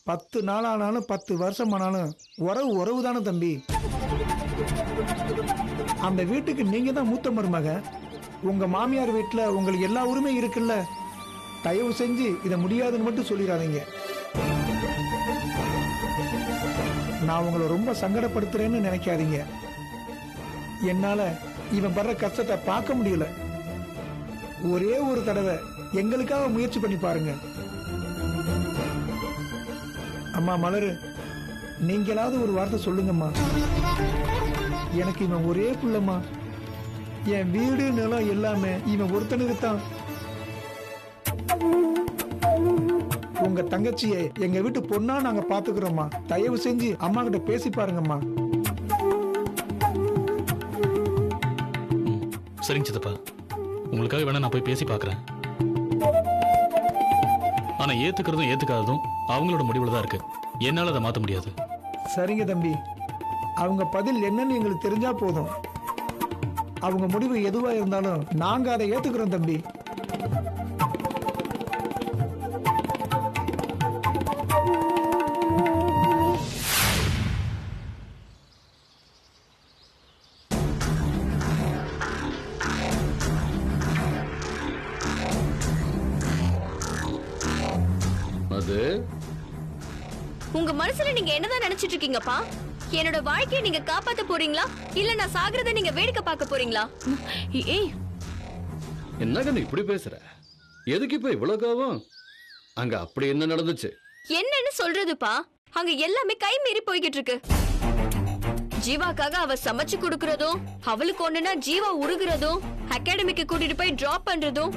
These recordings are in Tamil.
10 நாள் ஆனாலும் 10 வருஷம் ஆனாலும் உறவு உறவு தானே தம்பி. அந்த வீட்டுக்கு நீங்க தான் மூத்த மருமக. உங்க மாமியார் வீட்டுல உங்களுக்கு எல்லா உரிமையும் இருக்குல்ல. தயவு செஞ்சு இதை முடியாதுன்னு மட்டும் சொல்லிடாதீங்க. நான் உங்களை ரொம்ப சங்கடப்படுத்துறேன்னு நினைக்காதீங்க. என்னால இவன் படுற கஷ்டத்தை பார்க்க முடியல. ஒரே ஒரு தடவை எங்களுக்காக முயற்சி பண்ணி பாருங்க. அம்மா மலரு, நீங்களாவது ஒரு வார்த்தை சொல்லுங்கம்மா. எனக்கு இவன் ஒரே புள்ளம்மா. என் வீடு நிலம் எல்லாமே இவன் ஒருத்தனுக்கு தான். உங்க தங்கச்சியை எங்க வீட்டு பொண்ணா நாங்க பாத்துக்கிறோம்மா. தயவு செஞ்சு அம்மா கிட்ட பேசி பாருங்கம்மா. சரிங்க சித்தப்பா, உங்களுக்காக வேணா நான் போய் பேசி பாக்குறேன். ஆனா ஏத்துக்கிறதும் ஏத்துக்காததும் அவங்களோட முடிவுல தான் இருக்கு. என்னால அதை மாத்த முடியாது. சரிங்க தம்பி, அவங்க பதில் என்னன்னு எங்களுக்கு தெரிஞ்சா போதும். அவங்க முடிவு எதுவா இருந்தாலும் நாங்க அதை ஏத்துக்கிறோம் தம்பி. அது உங்க மனசுல நீங்க என்னதான் நினைச்சிட்டு இருக்கீங்கப்பா? என்னோட வாழ்க்கையை நீங்க காப்பாத்த போறீங்களா, இல்ல நான் சாகுறத நீங்க வேடிக்கை பார்க்க போறீங்களா? ஏய், என்னங்க நீ இப்படி பேசுற? எதுக்கு இப்ப இவ்வளவு கோவம்? அங்க அப்படி என்ன நடந்துச்சு? என்னன்னு சொல்றதுப்பா? அங்க எல்லாமே கை மீறி போய்கிட்டு இருக்கு. ஜீவாக்காக அவ சமைச்சு கொடுக்கறதும், அவளுக்கு ஒண்ணுனா ஜீவா உருகுறதும், அகாடமிக்கு கூட்டிட்டு போய் டிராப் பண்றதும்,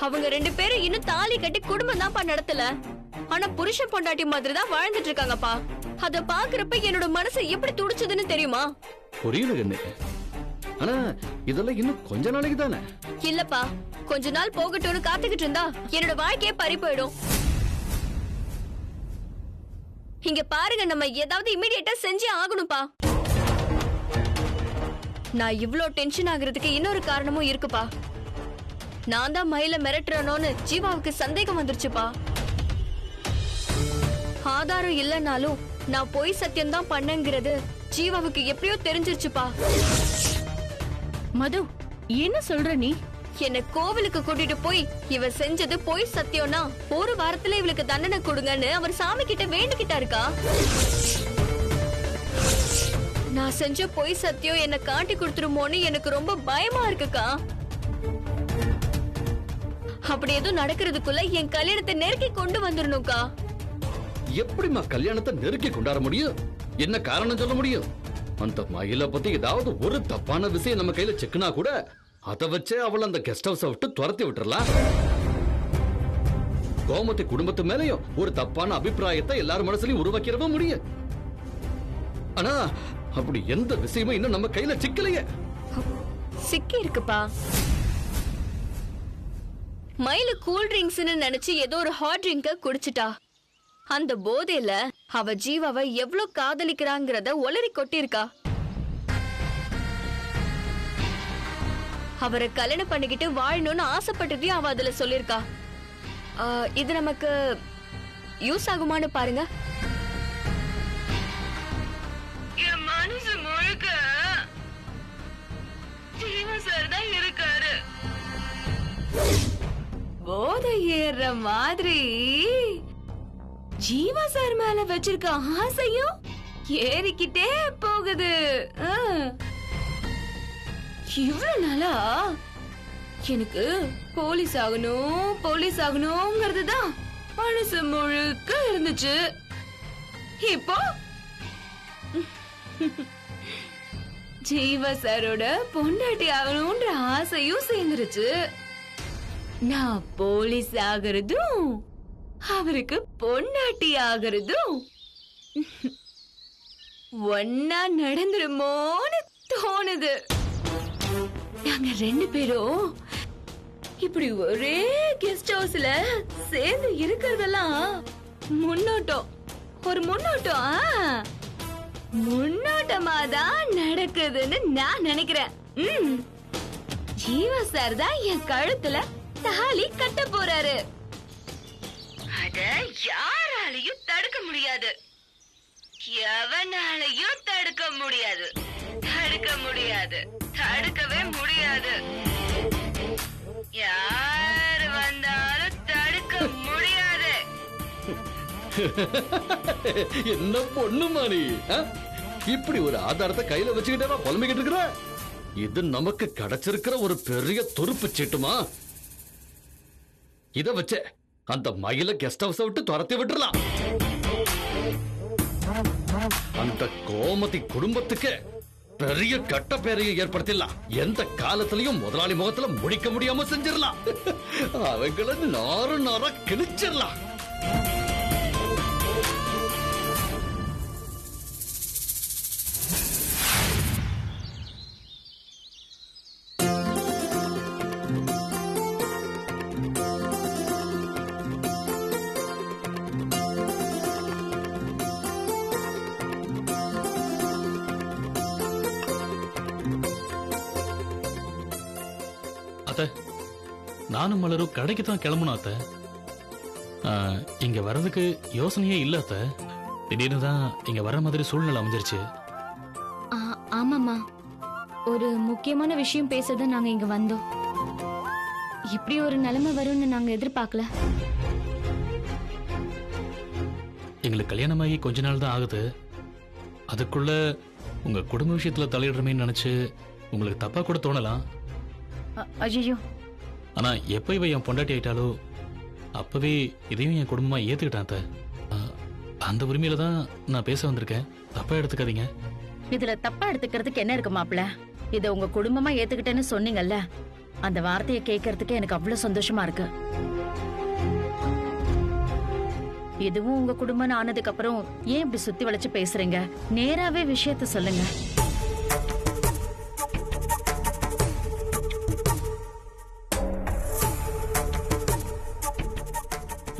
அவங்க 2 பேரும் இன்னும் தாலி கட்டி குடும்பம் தான் நடத்தல. ஆனா புருஷன் பொண்டாட்டி மாதிரி தான் வாழ்ந்துட்டு இருக்காங்கப்பா. அத பாக்குறப்ப என்னோட மனசு எப்படி துடிச்சதுன்னு தெரியுமா? புரியல கண்ணு. ஆனா இதெல்லாம் இன்னும் கொஞ்ச நாளைக்கு தானே. இல்லப்பா, கொஞ்ச நாள் போகட்டும்னு காத்துக்கிட்டு இருந்தா என்னோட வாழ்க்கையே பறி போயிடும். இங்க பாருங்க, நம்ம ஏதாவது இமிடியேட்டா செஞ்சே ஆகணும்பா. நான் இவ்ளோ டென்ஷன் ஆகுறதுக்கு இன்னொரு காரணமும் இருக்குப்பா. நான் தான் மயில மிரட்டுறனோன்னு ஜீவாவுக்கு சந்தேகம் வந்துருச்சுப்பா. ஆதாரம் இல்லைனாலும் நான் பொய் சத்தியம் தான் பண்ணங்கிறது ஜீவாவுக்கு எப்படியோ தெரிஞ்சிருச்சுப்பா. மது, என்ன சொல்ற நீ? என்ன கோவிலுக்கு கூட்டிட்டு போய் இவ செஞ்சது பொய் சத்தியம்னா 1 வாரத்துல இவளுக்கு தண்டனை கொடுங்கன்னு அவர் சாமி கிட்ட வேண்டிக்கிட்டாருக்கா. நான் செஞ்ச பொய் சத்தியம் என்ன காட்டி கொடுத்துருமோன்னு எனக்கு ரொம்ப பயமா இருக்குக்கா. அப்படி எதுவும் நடக்கிறதுக்குள்ள என் கல்யாணத்தை நெருக்கி கொண்டு வந்துடணும்க்கா. எப்படிமா கல்யாணத்தை நெருக்கி கொண்டாட முடியும்? என்ன காரணம் சொல்ல முடியும்? அந்த மயில பத்தி ஏதாவது ஒரு தப்பான விஷயம் நம்ம கையில சிக்கினா கூட அதை வச்சே அவள் அந்த கெஸ்ட் ஹவுஸை விட்டு துரத்தி விட்டுறலாம். கோமதி குடும்பத்து மேலயும் ஒரு தப்பான அபிப்பிராயத்தை எல்லாரும் மனசுலயும் உருவாக்கிடவே முடியும். ஆனா அப்படி எந்த விஷயமும் இன்னும் நம்ம கையில சிக்கலையே. சிக்கி இருக்குப்பா. மயிலு கூல் ட்ரிங்க்ஸ்னு நினைச்சு ஏதோ ஒரு ஹாட் ட்ரிங்க குடிச்சிட்டா. அந்த போதையில அவ ஜீவாவை எவ்வளவு காதலிக்கிறாங்கிறத ஒளறி கொட்டிருக்கா. அவரை கல்யாணம் பண்ணிக்கிட்டு வாழணும்னு ஆசைப்பட்டதையும் அவ அதுல சொல்லிருக்கா. இது நமக்கு யூஸ் ஆகுமான்னு பாருங்க. என் மனசு முழுக்க ஜீவா சார் தான் இருக்காரு. போதை ஏற மாதிரி ஜீவா சார் மேல வச்சிருக்க ஆசையும் ஏறிக்கிட்டே போகுது. இவ்வளவு நாளா எனக்கு போலீஸ் ஆகணும்ங்கிறது தான் மனசு முழுக்க இருந்துச்சு. இப்போ ஜீவா சாரோட பொண்டாட்டி ஆகணும்ன்ற ஆசையும் சேர்ந்துருச்சு. நான் போலீஸ் ஆகிறதும் அவருக்கு பொண்டாட்டி ஆகிறதும் ஒன்னா நடந்துருமோன்னு தோணுது. நாங்க 2 பேரும் இப்படி ஒரே கெஸ்ட் ஹவுஸ்ல சேர்ந்து இருக்கிறதெல்லாம் முன்னோட்டமா தான் நடக்குதுன்னு நான் நினைக்கிறேன். ஜீவா சார் தான் என் கழுத்துல தாலி கட்ட போறாரு. இத யாராலையும் தடுக்க முடியாது. எவனாலையும் தடுக்க முடியாது. தடுக்க முடியாது. தடுக்கவே முடியாது. யாரு வந்தாலும் தடுக்க முடியாது. என்ன பொண்ணுமா நீ? இப்படி ஒரு ஆதாரத்தை கையில வச்சுக்கிட்டே புலம்பிக்கிட்டு இருக்கிற? இது நமக்கு கிடைச்சிருக்கிற ஒரு பெரிய துருப்பு சீட்டுமா? இத வச்ச அந்த மயில கெஸ்ட் ஹவுஸ் விட்டு துரத்தி விட்டுறலாம். அந்த கோமதி குடும்பத்துக்கு பெரிய கட்ட பேரையை ஏற்படுத்திடலாம். எந்த காலத்திலையும் முதலாளி முகத்துல முடிக்க முடியாம செஞ்சிடலாம். அவங்கள நாறு நாரா கிழிச்சிடலாம். அத்த, நானும் மலரும் கடைக்கு தான் கிளம்பணும் அத்த. இங்க வர்றதுக்கு யோசனையே இல்ல அத்த. திடீர்னு தான் இங்க வர மாதிரி சூழ்நிலை அமைஞ்சிருச்சு. ஆமாம்மா, ஒரு முக்கியமான விஷயம் பேசதான் நாங்க இங்க வந்தோம். இப்படி ஒரு நிலைமை வரும்னு நாங்க எதிர்பார்க்கல. எங்களுக்கு கல்யாணமாகி கொஞ்ச நாள் தான் ஆகுது. அதுக்குள்ள உங்க குடும்ப விஷயத்துல தலையிடுறமே நினைச்சு உங்களுக்கு தப்பா கூட தோணலாம். ஐயோ, ஆனா எப்ப இவ என் பொண்டாட்டி ஆயிட்டாலோ அப்பவே இதையும் என் குடும்பமா ஏத்துக்கிட்டான் அத்த. அந்த உரிமையில தான் நான் பேச வந்திருக்கேன். தப்பா எடுத்துக்காதீங்க. இதுல தப்பா எடுத்துக்கிறதுக்கு என்ன இருக்கு மாப்பிள்ள? இத உங்க குடும்பமா ஏத்துக்கிட்டேன்னு சொன்னீங்கல்ல, அந்த வார்த்தையை கேட்கறதுக்கு எனக்கு அவ்வளவு சந்தோஷமா இருக்கு. இதுவும் உங்க குடும்பம்னு ஆனதுக்கு அப்புறம் ஏன் இப்படி சுத்தி வளைச்சு பேசுறீங்க? நேராவே விஷயத்த சொல்லுங்க.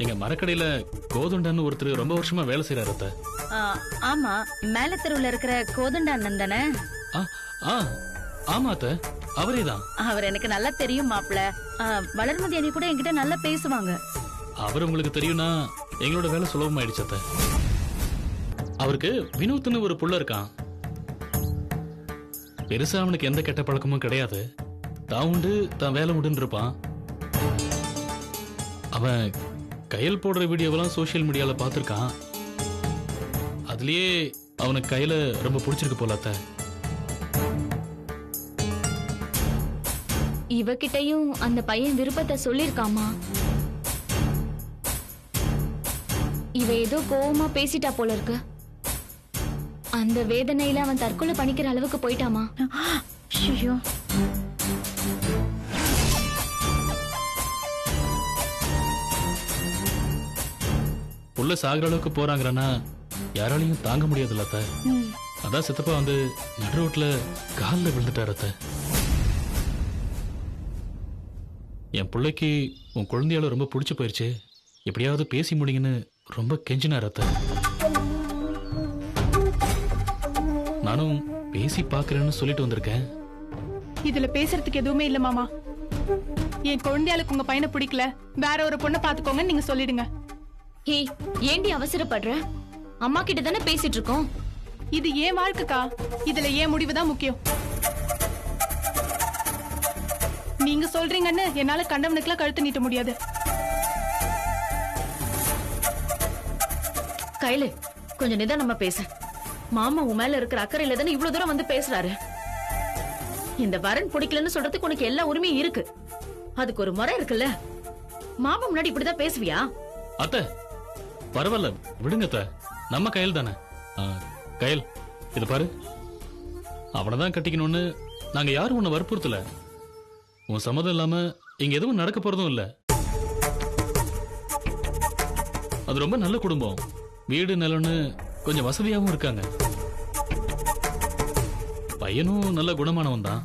எங்க மரக்கடையில கோதுண்டன்னு ஒருத்தர் ரொம்ப வருஷமா வேலை செய்யறாரு அத்த. ஆமா, மேல தெருவுல இருக்கிற கோதண்ட அண்ணன் தானே? ஆமா அத்த, அவரேதான். அவர் எனக்கு நல்லா தெரியும் மாப்பிள்ள. வளர்மதி அணி கூட என்கிட்ட நல்லா பேசுவாங்க. அவர் உங்களுக்கு தெரியும்னா எங்களோட வேலை சுலபமாயிடுச்சு அத்த. அவருக்கு வினோத்னு ஒரு புள்ள இருக்கான். பெருசா அவனுக்கு எந்த கெட்ட பழக்கமும் கிடையாது. தான் உண்டு தான் வேலை உண்டுன்னு இருப்பான். அவன் கையில் போடுற வீடியோவெல்லாம் சோசியல் மீடியால பார்த்திருக்கான். அதுலயே அவனுக்கு கையில ரொம்ப பிடிச்சிருக்கு போல அத்த. இவகிட்டையும் அந்த பையன் விருப்பத்தை சொல்லிருக்காமா? இவ ஏதோ கோவமா பேசிட்டா போல இருக்கு. அந்த வேதனையில அவன் தற்கொலை பண்ணிக்கிற அளவுக்கு போயிட்டாமா? ஐயோ, புள்ள சாகுற அளவுக்கு போறாங்கன்னா யாராலையும் தாங்க முடியாதுல்ல அத்த. அதான் சித்தப்பா வந்து நடு ரோட்ல காலில் விழுந்துட்டார் அத்த. என் பிள்ளைக்கு உன் குழந்தையால ரொம்ப பிடிச்சு போயிருச்சு, எப்படியாவது பேசி முடிங்கன்னு ரொம்ப கெஞ்சினார் அத்த. நானும் பேசி பாக்குறேன்னு சொல்லிட்டு வந்திருக்கேன். இதுல பேசுறதுக்கு எதுவுமே இல்ல மாமா. என் குழந்தையாளுக்கு உங்க பையனை பிடிக்கல, வேற ஒரு பொண்ணை பாத்துக்கோங்கன்னு நீங்க சொல்லிடுங்க. ஹே, ஏண்டி அவசரப்படுற? அம்மா கிட்ட தானே பேசிட்டு இருக்கோம். இது ஏன் வாழ்க்கைக்கா, இதுல ஏன் முடிவுதான் முக்கியம். நீங்க சொல்றீங்கன்னு என்னால கண்டவனுக்குலாம் கழுத்து நீட்ட முடியாது. கையில கொஞ்சம் நிதானமா பேசு. மாமா உன் மேல இருக்கிற அக்கறையில தானே இவ்வளவு தூரம் வந்து பேசுறாரு. இந்த வரன் பிடிக்கலன்னு சொல்றதுக்கு உனக்கு எல்லா உரிமையும் இருக்கு. அதுக்கு ஒரு முறை இருக்குல்ல. மாமா முன்னாடி இப்படிதான் பேசுவியா? அத்த பரவாயில்ல, விடுங்க அத்த. நம்ம கையில் தானே. கையில் இது பாரு, அவனைதான் கட்டிக்கணும்னு நாங்க யாரும் உன்னை வற்புறுத்தல. உன் சம்மதம் இல்லாம இங்க எதுவும் நடக்க போறதும் இல்ல. அது ரொம்ப நல்ல குடும்பம். வீடு நிலம்னு கொஞ்சம் வசதியாகவும் இருக்காங்க. பையனும் நல்ல குணமானவன் தான்.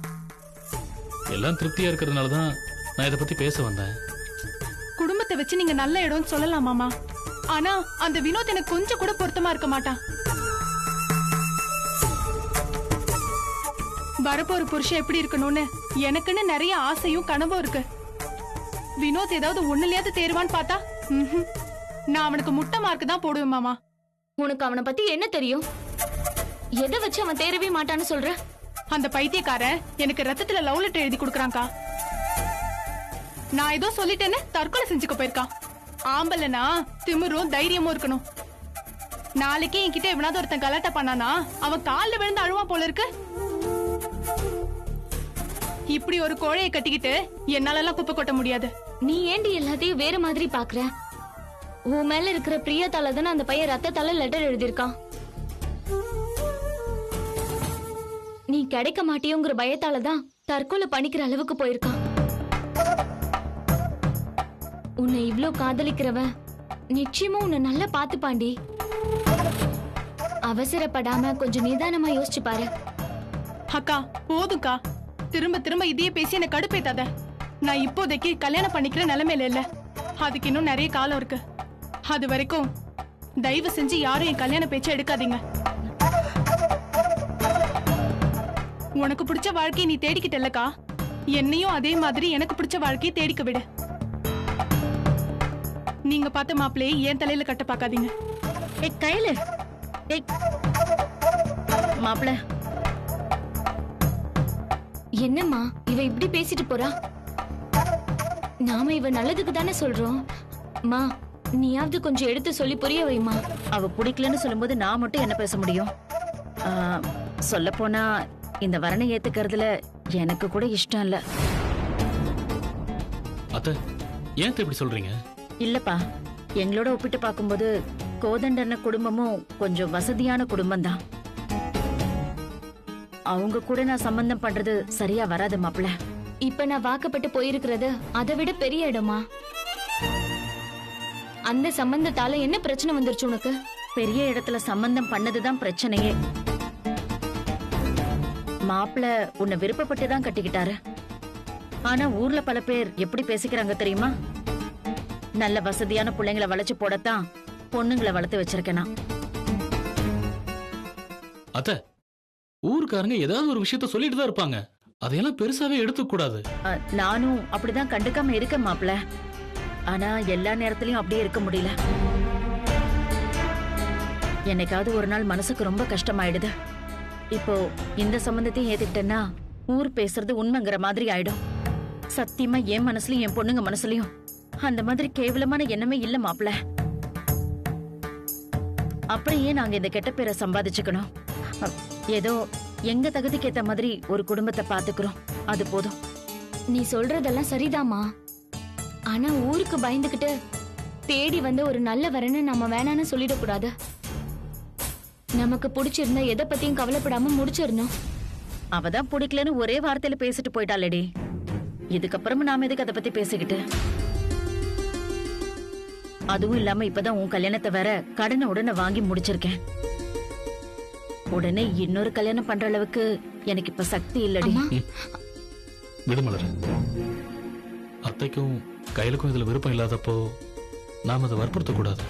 எல்லாம் திருப்தியா இருக்கிறதுனால தான் நான் இதை பத்தி பேச வந்தேன். குடும்பத்தை வச்சு நீங்க நல்ல இடம்னு சொல்லலாம் மாமா. ஆனா அந்த வினோத் எனக்கு கொஞ்சம் கூட பொருத்தமா இருக்க மாட்டான். வரப்போற புருஷன் எப்படி இருக்கணும்னு எனக்குன்னு நிறைய ஆசையும் கனவும் இருக்கு. வினோத் ஏதாவது ஒண்ணுலயாவது தேர்வான்னு பார்த்தா நான் அவனுக்கு முட்டை மார்க் தான் போடுவேன் மாமா. உனக்கு அவனை பத்தி என்ன தெரியும்? எதை வச்சு அவன் தேரவே மாட்டான்னு சொல்ற? அந்த பைத்தியக்காரன் எனக்கு ரத்தத்துல லவ் லெட்டர் எழுதி கொடுக்கறான்க்கா. நான் ஏதோ சொல்லிட்டேன்னு தற்கொலை செஞ்சுக்க போயிருக்கான். ஆம்பளனா திமிரும் தைரியமும் இருக்கணும். நாளைக்கு என்கிட்ட எவனாவது ஒருத்தன் கலாட்டா பண்ணானா அவன் கால்ல விழுந்து அழுவான் போல இருக்கு. இப்படி ஒரு கோழையை கட்டிக்கிட்டு என்னால எல்லாம் குப்பை கொட்ட முடியாது. நீ ஏண்டி எல்லாத்தையும் வேற மாதிரி பாக்குற? உன் மேல இருக்கிற பிரியத்தால தானே அந்த பையன் ரத்தத்தால லெட்டர் எழுதியிருக்கான். நீ கிடைக்க மாட்டியோங்கிற பயத்தால தான் தற்கொலை பண்ணிக்கிற அளவுக்கு போயிருக்கான். உன்னை இவ்ளோ காதலிக்கிறவன் நிச்சயமா உன்னை நல்லா பாத்துப்பாண்டி. அவசரப்படாம கொஞ்சம் நிதானமா யோசிச்சு பாரு. அக்கா போதும்க்கா, திரும்ப திரும்ப இதையே பேசி என்ன கடுப்பேத்தாத. நான் இப்போதைக்கு கல்யாணம் பண்ணிக்கிற நிலைமையில இல்ல. அதுக்கு இன்னும் நிறைய காலம் இருக்கு. அது வரைக்கும் தயவு செஞ்சு யாரும் என் கல்யாண பேச்சை எடுக்காதீங்க. உனக்கு பிடிச்ச வாழ்க்கையை நீ தேடிக்கிட்டல்லக்கா, என்னையும் அதே மாதிரி எனக்கு பிடிச்ச வாழ்க்கையை தேடிக்க விடு. நீங்க பார்த்த மாப்பிள்ளையை என் தலையில கட்ட பாக்காதீங்க. கையில மாப்பிள்ள, என்னம்மா இவ இப்படி பேசிட்டு போறா? நாம இவ நல்லதுக்கு தானே சொல்றோம். மா நீயாவது கொஞ்சம் எடுத்து சொல்லி புரிய வைமா. அவ பிடிக்கலன்னு சொல்லும்போது நான் மட்டும் என்ன பேச முடியும்? சொல்ல போனா இந்த வரனை ஏத்துக்கிறதுல எனக்கு கூட இஷ்டம் இல்ல. அத்தை, ஏன் அத்தை இப்படி சொல்றீங்க? இல்லப்பா, எங்களோட ஒப்பிட்டு பார்க்கும்போது கோதண்டன குடும்பமும் கொஞ்சம் வசதியான குடும்பம் தான். அவங்க கூட நான் சம்பந்தம் பண்றது சரியா வராது மாப்பிள்ள. இப்ப நான் வாக்கப்பட்டு போயிருக்கிறது அதை விட பெரிய இடமா? அந்த சம்பந்தத்தால என்ன பிரச்சனை வந்துருச்சு உனக்கு? பெரிய இடத்துல சம்பந்தம் பண்ணதுதான் பிரச்சனையே. மாப்பிள்ள உன்னை விருப்பப்பட்டு தான் கட்டிக்கிட்டாரு. ஆனா ஊர்ல பல பேர் எப்படி பேசிக்கிறாங்க தெரியுமா? நல்ல வசதியான பிள்ளைங்களை வளைச்சு போடத்தான் பொண்ணுங்களை வளர்த்து வச்சிருக்கேனா. அத்தை, ஊருக்காரங்க ஏதாவது ஒரு விஷயத்த சொல்லிட்டு தான் இருப்பாங்க. அதையெல்லாம் பெருசாவே எடுத்துக்க கூடாது. நானும் அப்படிதான் கண்டுக்காம இருக்கேன் மாப்பிள்ள. ஆனா எல்லா நேரத்திலயும் அப்படியே இருக்க முடியல. என்னைக்காவது ஒரு நாள் மனசுக்கு ரொம்ப கஷ்டமாயிடுது. இப்போ இந்த சம்பந்தத்தையும் ஏத்துக்கிட்டேன்னா ஊர் பேசுறது உண்மைங்கிற மாதிரி ஆயிடும். சத்தியமா என் மனசுலயும் என் பொண்ணுங்க மனசுலயும் அந்த மாதிரி கேவலமான எண்ணமே இல்ல மாப்பிள்ள. அப்புறம் ஏன் நாங்க இந்த கெட்ட பேரை சம்பாதிச்சுக்கணும்? ஏதோ எங்க தகுதிக்கு ஏத்த மாதிரி ஒரு குடும்பத்தை பாத்துக்கிறோம், அது போதும். நீ சொல்றதெல்லாம் சரிதாம்மா. ஆனா ஊருக்கு பயந்துகிட்டு தேடி வந்த ஒரு நல்ல வரன்னு நம்ம வேணான்னு சொல்லிடக்கூடாது. நமக்கு பிடிச்சிருந்தா எதை பத்தியும் கவலைப்படாம முடிச்சிடணும். அவதான் பிடிக்கலன்னு ஒரே வார்த்தையில பேசிட்டு போயிட்டாளேடி. இதுக்கப்புறமா நாம எதுக்கு அதை பத்தி பேசிக்கிட்டு? அதுவும் இல்லாம இப்பதான் உன் கல்யாணத்தை வேற கடனை உடனே வாங்கி முடிச்சிருக்கேன். உடனே இன்னொரு கல்யாணம் பண்ற அளவுக்கு எனக்கு இப்ப சக்தி இல்லடி. விடுமலர், அத்தைக்கும் கையிலுக்கும் இதுல விருப்பம் இல்லாதப்போ நாம அதை வற்புறுத்த கூடாது.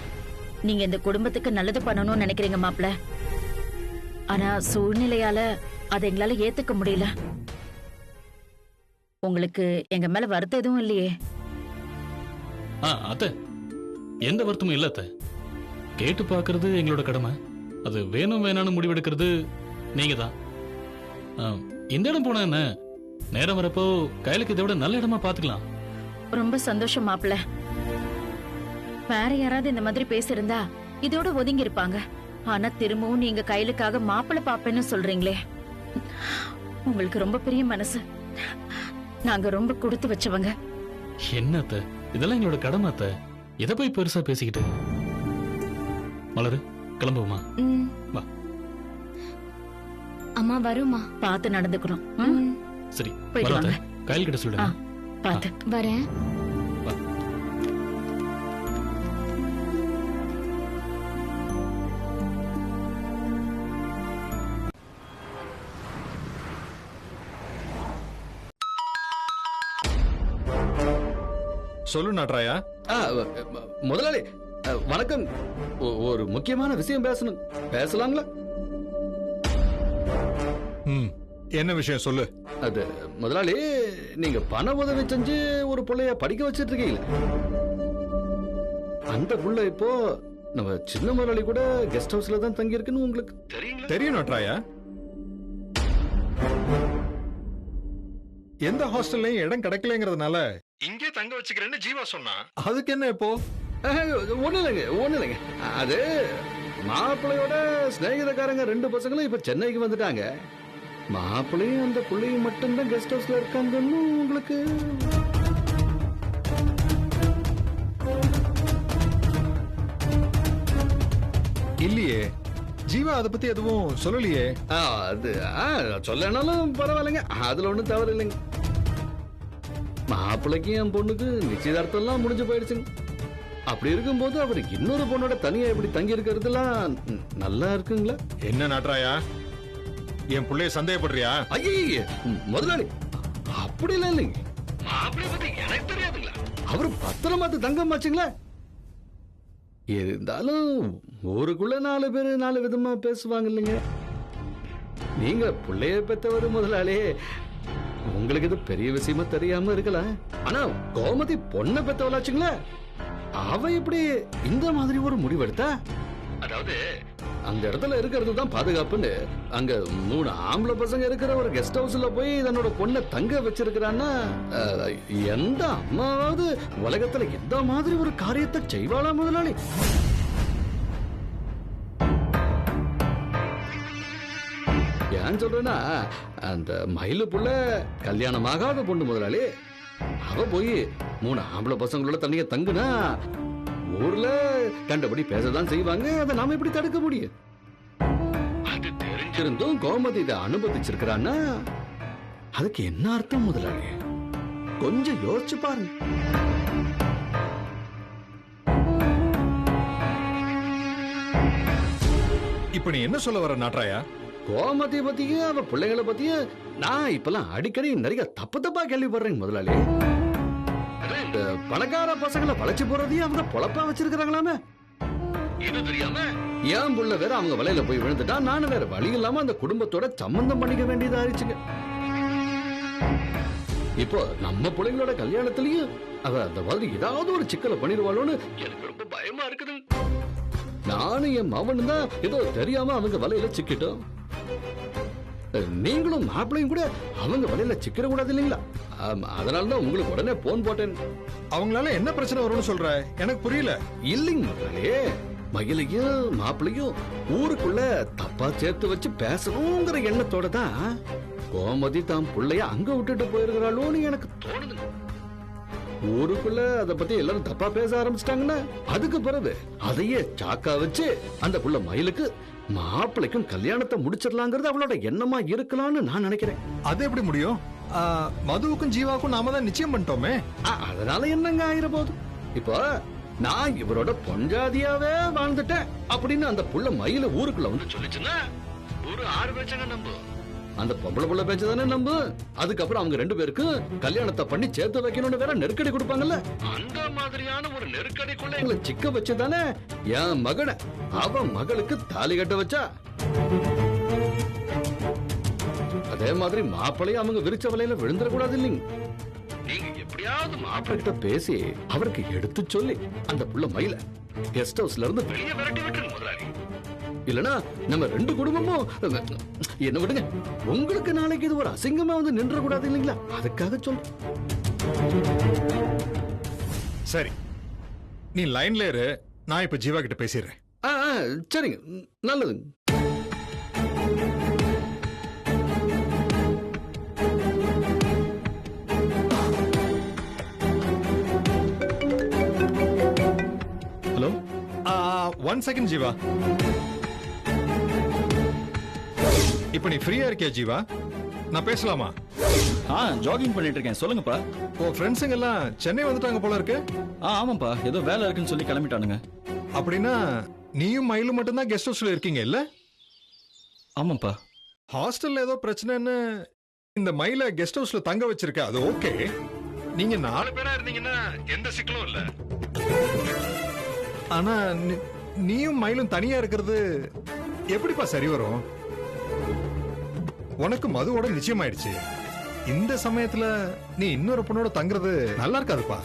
நீங்க இந்த குடும்பத்துக்கு நல்லது பண்ணணும்னு நினைக்கிறீங்க மாப்பிள்ள. ஆனா சூழ்நிலையால அதை எங்களால ஏத்துக்க முடியல. உங்களுக்கு எங்க மேல வருத்தம் எதுவும் இல்லையே? அத்தை, எந்த வருத்தமும் இல்ல அத்தை. கேட்டு பாக்குறது எங்களோட கடமை. அது வேணும் வேணான்னு முடிவெடுக்கிறது நீங்க தான். இந்த இடம் போனா என்ன, நேரம் வரப்போ கையிலுக்கு இதை விட நல்ல இடமா பாத்துக்கலாம். ரொம்ப சந்தோஷம் மாப்பிள்ள. வேற யாராவது இந்த மாதிரி பேசியிருந்தா இதோட ஒதுங்கி இருப்பாங்க. ஆனா திரும்பவும் நீங்க கையிலுக்காக மாப்பிள்ள பாப்பேன்னு சொல்றீங்களே, உங்களுக்கு ரொம்ப பெரிய மனசு. நாங்க ரொம்ப கொடுத்து வச்சவங்க. என்ன அத்தை, இதெல்லாம் எங்களோட கடமை அத்தை. எதை போய் பெருசா பேசிக்கிட்டு? மலரு, கிளம்புமா? வா. அம்மா வருமா? பார்த்து நடந்துக்கிறோம். சரி, போயிட்டு வாங்க. கையில் கிட்ட சொல்லுங்க. பார்த்து வரேன். சொல்லு நாட்ராயா. முதலாளி வணக்கம். ஒரு முக்கியமான விஷயம் பேசணும். பேசலாங்களா? என்ன விஷயம் சொல்லு. அது முதலாளி, நீங்க பண உதவி செஞ்சு ஒரு பிள்ளைய படிக்க வச்சிட்டு இருக்கீங்களா? அந்த புள்ள இப்போ நம்ம சின்ன முதலாளி கூட கெஸ்ட் ஹவுஸ்ல தான் தங்கி இருக்குன்னு உங்களுக்கு தெரியுங்களா? தெரியும் நட்ராயா. எந்த ஹாஸ்டல்லையும் இடம் கிடைக்கலங்கிறதுனால இங்கே தங்க வச்சுக்கிறேன்னு ஜீவா சொன்னா. அதுக்கு என்ன இப்போ? ஒண்ணு இல்லைங்க. அது மாப்பிள்ளையோட சிநேகிதக்காரங்க 2 பசங்களும் இப்ப சென்னைக்கு வந்துட்டாங்க. மாப்பிள்ளையும் அந்த பிள்ளையும் மட்டும்தான் கெஸ்ட் ஹவுஸ்ல இருக்காங்கன்னு உங்களுக்கு இல்லையே, ஜீவா அதை பத்தி எதுவும் சொல்லலையே. அது சொல்லனாலும் பரவாயில்லைங்க, அதுல ஒண்ணும் தவறு இல்லைங்க. மாப்பிள்ளைக்கு என் பொண்ணுக்கு நிச்சயதார்த்தம் எல்லாம் முடிஞ்சு போயிடுச்சுங்க. அப்படி இருக்கும்போது அவர் இன்னொரு பொண்ணோட தனியா எப்படி தங்கி இருக்கிறதுலாம் நல்லா இருக்குங்களா? என்ன நட்ராயா, என் பிள்ளைய சந்தேகப்படுறியா? ஐயே முதலாளி, அப்படி எல்லாம் இல்லைங்க. மாப்பிள்ளை பத்தி எனக்கு தெரியாதுங்களா? அவரு பத்திரமாத்து தங்கம் ஆச்சுங்களா? இருந்தாலும் ஊருக்குள்ள 4 பேர் 4 விதமா பேசுவாங்க இல்லைங்க. நீங்க பிள்ளைய பெற்றவர் முதலாளி, உங்களுக்கு இது பெரிய விஷயமா தெரியாம இருக்கலாம். ஆனா கோமதி பொண்ணை பெற்றவளாச்சுங்களா? அவ எப்படி இந்த மாதிரி ஒரு முடிவெடுத்தா? அதாவது அந்த இடத்துல இருக்கிறது தான் பாதுகாப்புன்னு அங்க 3 ஆம்பளை பசங்க இருக்கிற ஒரு கெஸ்ட் ஹவுஸ்ல போய் தன்னோட பொண்ணை தங்க வச்சிருக்கிறான்னா எந்த அம்மாவது உலகத்துல எந்த மாதிரி ஒரு காரியத்தை செய்வாளா முதலாளி? ஏன் சொல்றேன்னா, அந்த மயிலு புள்ள கல்யாணமாகாத பொண்ணு முதலாளி. அவ போய் 3 ஆம்பளை பசங்களோட தனியா தங்குனா ஊர்ல கண்டபடி பேசதான் செய்வாங்க. அதை நாம எப்படி தடுக்க முடியும்? அது தெரிஞ்சிருந்தும் கோமதி இதை அனுமதிச்சிருக்கிறான்னா அதுக்கு என்ன அர்த்தம் முதலாளி? கொஞ்சம் யோசிச்சு பாருங்க. இப்ப நீ என்ன சொல்ல வர நட்ராயா? கோமதி பத்தியும் அவ பிள்ளைகளை பத்தியும் நான் இப்பெல்லாம் அடிக்கடி நிறைய தப்பா கேள்விப்படுறேங்க முதலாளி. இந்த பணக்கார பசங்களை வளைச்சு போறதையும் அவங்க பொழப்பா வச்சிருக்கிறாங்களாமே. இது தெரியாம ஏன் புள்ள வேற அவங்க வலையில போய் விழுந்துட்டா நானும் வேற வழி இல்லாம அந்த குடும்பத்தோட சம்பந்தம் பண்ணிக்க வேண்டியதா ஆயிடுச்சுங்க. இப்போ நம்ம பிள்ளைங்களோட கல்யாணத்திலயும் அவ அந்த மாதிரி ஏதாவது ஒரு சிக்கலை பண்ணிடுவாளோன்னு எனக்கு ரொம்ப பயமா இருக்குது. நானும் என் மவனும் தான் ஏதோ தெரியாம அவங்க வலையில சிக்கிட்டோம். நீங்களும் மாப்பிளையும் கூட அவங்க வலையில சிக்கிற கூடாது இல்லைங்களா? அதனாலதான் உங்களுக்கு உடனே போன் போட்டேன். அவங்களால என்ன பிரச்சனை வரும்னு சொல்ற? எனக்கு புரியல. இல்லைங்க மக்களே, மயிலையும் மாப்பிளையும் ஊருக்குள்ள தப்பா சேர்த்து வச்சு பேசணுங்கிற எண்ணத்தோட தான் கோமதி தாம் பிள்ளைய அங்க விட்டுட்டு போயிருக்கிறாளோன்னு எனக்கு தோணுது. ஊருக்குள்ள அத பத்தி எல்லாரும் தப்பா பேச ஆரம்பிச்சிட்டாங்கன்னா அதுக்கு பிறகு அதையே சாக்கா வச்சு அந்த புள்ள மயிலுக்கு மாப்பிளைக்கும் கல்யாணத்தை முடிச்சிடலாங்கிறது அவளோட எண்ணமா இருக்கலாம்னு நான் நினைக்கிறேன். அது எப்படி முடியும்? மதுவுக்கும் ஜீவாவுக்கும் நாம தான் நிச்சயம் பண்ணிட்டோமே. அதனால என்னங்க ஆயிர போகுது? இப்போ நான் இவரோட பொஞ்சாதியாவே வாழ்ந்துட்டேன் அப்படின்னு அந்த புள்ள மயில ஊருக்குள்ள வந்து சொல்லிச்சுன்னா ஒரு 6 பேச்சங்க நம்பு. அந்த பொம்பளை புள்ள பேச்சதானே நம்பு. அதுக்கப்புறம் அவங்க 2 பேருக்கும் கல்யாணத்தை பண்ணி சேர்த்து வைக்கணும்னு வேற நெருக்கடி கொடுப்பாங்கல்ல. அந்த மாதிரியான ஒரு நெருக்கடிக்குள்ள எங்களை சிக்க வச்சுதானே என் மகனை அவன் மகளுக்கு தாலி கட்ட வச்சா. அதே மாதிரி மாப்பிள்ளையும் அவங்க விரிச்ச வலையில விழுந்துடக்கூடாது இல்லைங்க. நீங்க எப்படியாவது மாப்பிள்ளை கிட்ட பேசி அவருக்கு எடுத்து சொல்லி அந்த புள்ள மயில கெஸ்ட் ஹவுஸ்ல இருந்து வெளியே விரட்டி விட்டுருங்க முதலாளி. இல்லனா நம்ம 2 குடும்பமும் என்ன விடுங்க, உங்களுக்கு நாளைக்கு இது ஒரு அசிங்கமா வந்து நின்ற கூடாது இல்லைங்களா? அதுக்காக சொல்றேன். சரி, நீ லைன்ல இரு, நான் இப்ப ஜீவா கிட்ட பேசிடுறேன். சரிங்க, நல்லது. Hello, 1 second Jeeva. இப்ப நீ ஃப்ரீயா இருக்கியா ஜீவா? நான் பேசலாமா? ஜாகிங் பண்ணிட்டு இருக்கேன், சொல்லுங்கப்பா. உன் ஃப்ரெண்ட்ஸுங்க எல்லாம் சென்னை வந்துட்டாங்க போல இருக்கு. ஆமாப்பா, ஏதோ வேலை இருக்குன்னு சொல்லி கிளம்பிட்டானுங்க. அப்படின்னா நீயும் மயிலும் மட்டும்தான் கெஸ்ட் ஹவுஸ்ல இருக்கீங்க இல்ல? ஆமாப்பா. ஹாஸ்டல்ல ஏதோ பிரச்சனைன்னு இந்த மயில கெஸ்ட் ஹவுஸ்ல தங்க வச்சிருக்க, அது ஓகே. நீங்க 4 பேரா இருந்தீங்கன்னா எந்த சிக்கலும் இல்ல. ஆனா நீயும் மயிலும் தனியா இருக்கிறது எப்படிப்பா சரி வரும்? உனக்கு மதுவோட நிச்சயமாயிடுச்சு. இந்த சமயத்துல நீ இன்னொரு பொண்ணோட தங்குறது நல்லா இருக்காதுப்பா.